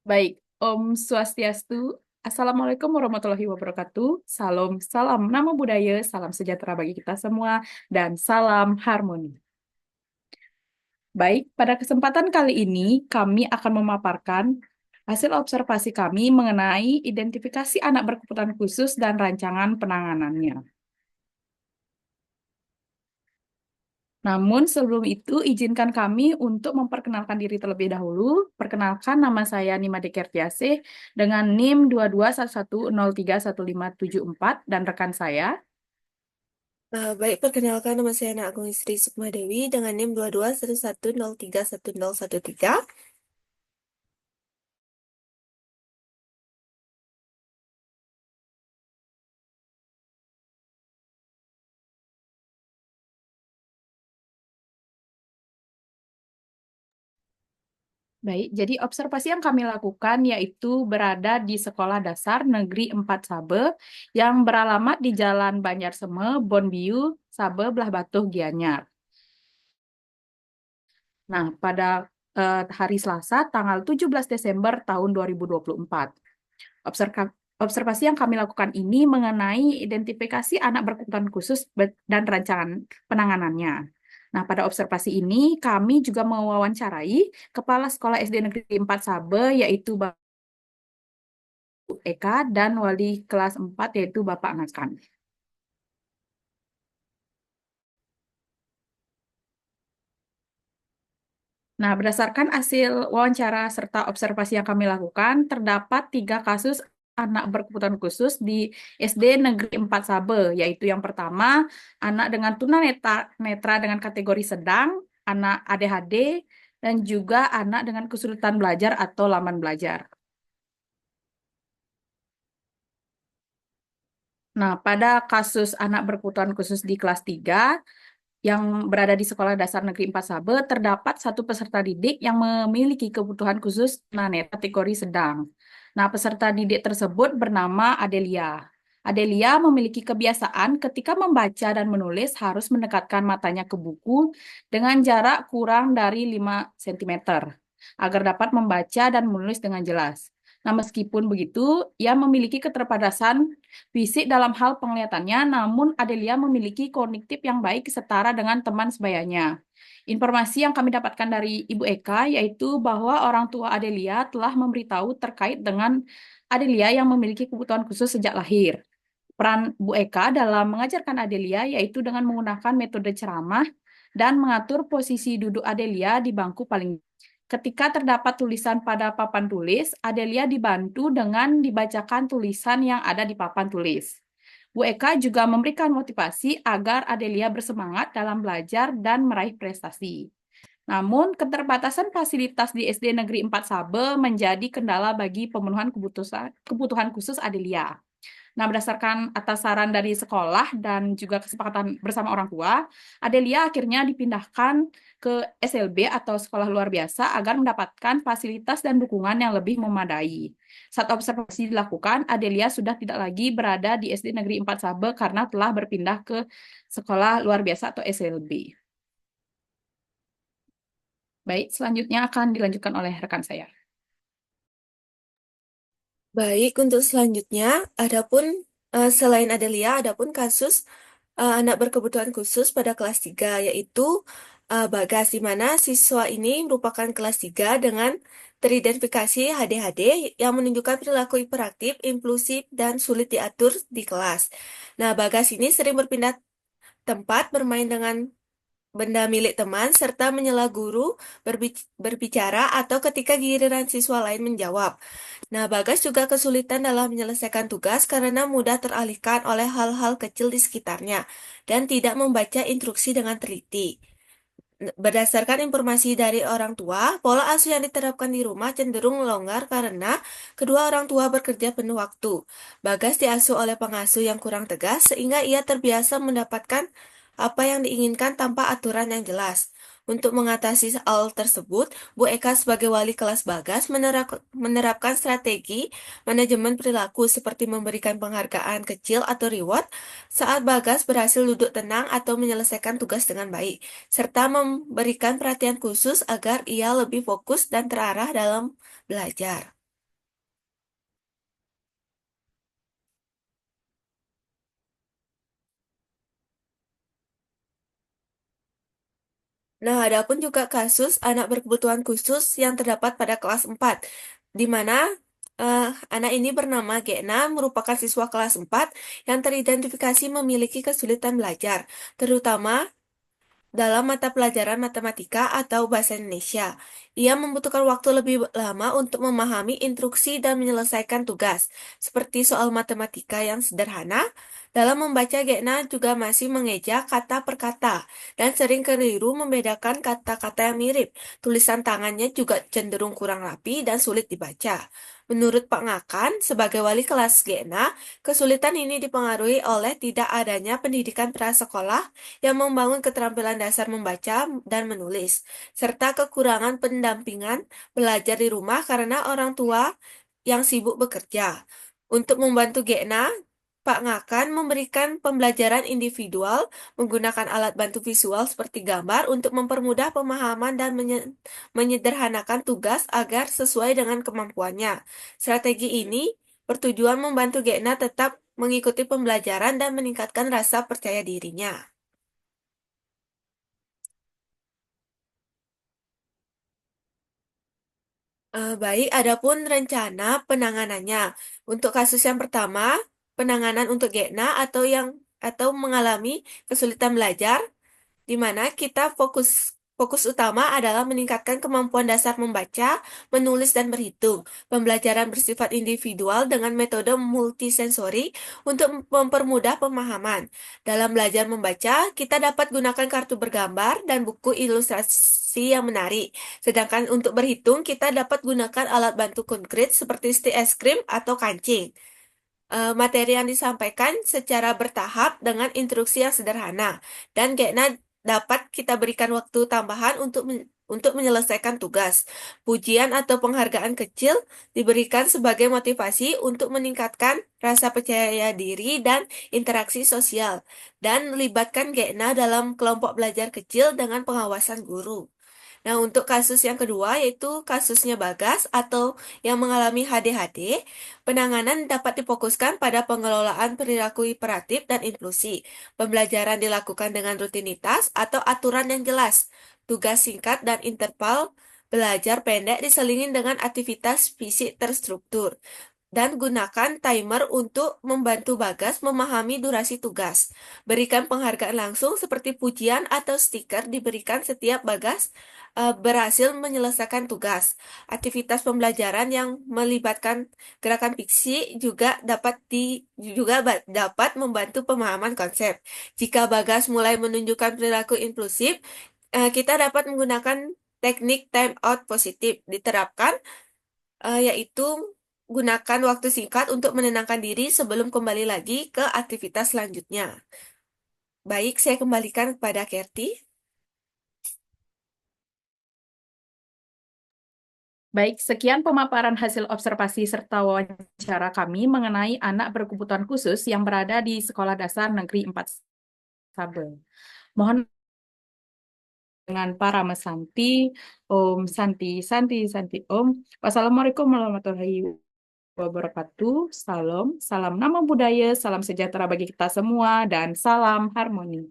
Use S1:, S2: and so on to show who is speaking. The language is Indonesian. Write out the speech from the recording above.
S1: Baik, Om Swastiastu. Assalamualaikum warahmatullahi wabarakatuh. Salam, salam nama budaya, salam sejahtera bagi kita semua, dan salam harmoni. Baik, pada kesempatan kali ini kami akan memaparkan hasil observasi kami mengenai identifikasi anak berkebutuhan khusus dan rancangan penanganannya. Namun sebelum itu, izinkan kami untuk memperkenalkan diri terlebih dahulu. Perkenalkan, nama saya Nima Dekertiasih dengan NIM 221103157 dan rekan saya.
S2: Baik, perkenalkan nama saya Ana Agung Istri Sukma Dewi dengan NIM 2211031013.
S1: Baik, jadi observasi yang kami lakukan yaitu berada di Sekolah Dasar Negeri 4 Sabe yang beralamat di Jalan Banjarseme, Bonbiu, Sabe, Belah Batuh, Gianyar. Nah, pada hari Selasa tanggal 17 Desember tahun 2024. Observasi yang kami lakukan ini mengenai identifikasi anak berkebutuhan khusus dan rancangan penanganannya. Nah, pada observasi ini kami juga mewawancarai Kepala Sekolah SD Negeri 4 Sabe, yaitu Bapak Eka, dan Wali Kelas 4, yaitu Bapak Ngakan. Nah, berdasarkan hasil wawancara serta observasi yang kami lakukan, terdapat 3 kasus anak berkebutuhan khusus di SD Negeri 4 Sabe, yaitu yang pertama, anak dengan tunanetra netra dengan kategori sedang, anak ADHD, dan juga anak dengan kesulitan belajar atau lamban belajar. Nah, pada kasus anak berkebutuhan khusus di kelas 3 yang berada di Sekolah Dasar Negeri 4 Sabe, terdapat satu peserta didik yang memiliki kebutuhan khusus tunanetra kategori sedang. Nah, peserta didik tersebut bernama Adelia. Adelia memiliki kebiasaan ketika membaca dan menulis harus mendekatkan matanya ke buku dengan jarak kurang dari 5 cm agar dapat membaca dan menulis dengan jelas. Nah, meskipun begitu, ia memiliki keterbatasan fisik dalam hal penglihatannya, namun Adelia memiliki kognitif yang baik setara dengan teman sebayanya. Informasi yang kami dapatkan dari Ibu Eka yaitu bahwa orang tua Adelia telah memberitahu terkait dengan Adelia yang memiliki kebutuhan khusus sejak lahir. Peran Bu Eka dalam mengajarkan Adelia yaitu dengan menggunakan metode ceramah dan mengatur posisi duduk Adelia di bangku paling. Ketika terdapat tulisan pada papan tulis, Adelia dibantu dengan dibacakan tulisan yang ada di papan tulis. Bu Eka juga memberikan motivasi agar Adelia bersemangat dalam belajar dan meraih prestasi. Namun, keterbatasan fasilitas di SD Negeri 4 Sabe menjadi kendala bagi pemenuhan kebutuhan khusus Adelia. Nah, berdasarkan atas saran dari sekolah dan juga kesepakatan bersama orang tua, Adelia akhirnya dipindahkan ke SLB atau sekolah luar biasa agar mendapatkan fasilitas dan dukungan yang lebih memadai. Saat observasi dilakukan, Adelia sudah tidak lagi berada di SD Negeri 4 Sabe karena telah berpindah ke sekolah luar biasa atau SLB. Baik, selanjutnya akan dilanjutkan oleh rekan saya.
S2: Baik, untuk selanjutnya, adapun selain Adelia, adapun kasus anak berkebutuhan khusus pada kelas 3 yaitu Bagas, di mana siswa ini merupakan kelas 3 dengan teridentifikasi HDHD yang menunjukkan perilaku hiperaktif, impulsif, dan sulit diatur di kelas. Nah, Bagas ini sering berpindah tempat bermain dengan benda milik teman, serta menyela guru berbicara atau ketika giliran siswa lain menjawab. Nah, Bagas juga kesulitan dalam menyelesaikan tugas karena mudah teralihkan oleh hal-hal kecil di sekitarnya dan tidak membaca instruksi dengan teliti. Berdasarkan informasi dari orang tua, pola asuh yang diterapkan di rumah cenderung longgar karena kedua orang tua bekerja penuh waktu. Bagas diasuh oleh pengasuh yang kurang tegas sehingga ia terbiasa mendapatkan apa yang diinginkan tanpa aturan yang jelas. Untuk mengatasi hal tersebut, Bu Eka sebagai wali kelas Bagas menerapkan strategi manajemen perilaku seperti memberikan penghargaan kecil atau reward saat Bagas berhasil duduk tenang atau menyelesaikan tugas dengan baik, serta memberikan perhatian khusus agar ia lebih fokus dan terarah dalam belajar. Nah, adapun juga kasus anak berkebutuhan khusus yang terdapat pada kelas 4, di mana anak ini bernama Gena merupakan siswa kelas 4 yang teridentifikasi memiliki kesulitan belajar, terutama dalam mata pelajaran matematika atau bahasa Indonesia. Ia membutuhkan waktu lebih lama untuk memahami instruksi dan menyelesaikan tugas, seperti soal matematika yang sederhana. Dalam membaca, Gekna juga masih mengeja kata per kata dan sering keliru membedakan kata-kata yang mirip. Tulisan tangannya juga cenderung kurang rapi dan sulit dibaca. Menurut Pak Ngakan, sebagai wali kelas Gekna, kesulitan ini dipengaruhi oleh tidak adanya pendidikan prasekolah yang membangun keterampilan dasar membaca dan menulis, serta kekurangan pendampingan belajar di rumah karena orang tua yang sibuk bekerja. Untuk membantu Gekna, Pak Ngakan memberikan pembelajaran individual menggunakan alat bantu visual seperti gambar untuk mempermudah pemahaman dan menyederhanakan tugas agar sesuai dengan kemampuannya. Strategi ini bertujuan membantu Gekna tetap mengikuti pembelajaran dan meningkatkan rasa percaya dirinya. Baik, adapun rencana penanganannya. Untuk kasus yang pertama, penanganan untuk Gekna atau mengalami kesulitan belajar, di mana kita fokus utama adalah meningkatkan kemampuan dasar membaca, menulis, dan berhitung. Pembelajaran bersifat individual dengan metode multisensori untuk mempermudah pemahaman. Dalam belajar membaca, kita dapat gunakan kartu bergambar dan buku ilustrasi yang menarik. Sedangkan untuk berhitung, kita dapat gunakan alat bantu konkret seperti stik es krim atau kancing. Materi yang disampaikan secara bertahap dengan instruksi yang sederhana, dan Gekna dapat kita berikan waktu tambahan untuk menyelesaikan tugas. Pujian atau penghargaan kecil diberikan sebagai motivasi untuk meningkatkan rasa percaya diri dan interaksi sosial, dan libatkan Gekna dalam kelompok belajar kecil dengan pengawasan guru. Nah, untuk kasus yang kedua yaitu kasusnya Bagas atau yang mengalami HDHD, penanganan dapat difokuskan pada pengelolaan perilaku hiperatif dan inklusi. Pembelajaran dilakukan dengan rutinitas atau aturan yang jelas. Tugas singkat dan interval belajar pendek diselingin dengan aktivitas fisik terstruktur dan gunakan timer untuk membantu Bagas memahami durasi tugas. Berikan penghargaan langsung seperti pujian atau stiker diberikan setiap Bagas berhasil menyelesaikan tugas. Aktivitas pembelajaran yang melibatkan gerakan fiksi dapat membantu pemahaman konsep. Jika Bagas mulai menunjukkan perilaku impulsif, kita dapat menggunakan teknik time out positif diterapkan, yaitu gunakan waktu singkat untuk menenangkan diri sebelum kembali lagi ke aktivitas selanjutnya. Baik, saya kembalikan kepada Kerti.
S1: Baik, sekian pemaparan hasil observasi serta wawancara kami mengenai anak berkebutuhan khusus yang berada di Sekolah Dasar Negeri 4 Sabe. Mohon dengan para Mesanti, Om Santi, Santi, Santi, Om. Wassalamualaikum warahmatullahi wabarakatuh. Salam, salam nama budaya, salam sejahtera bagi kita semua, dan salam harmoni.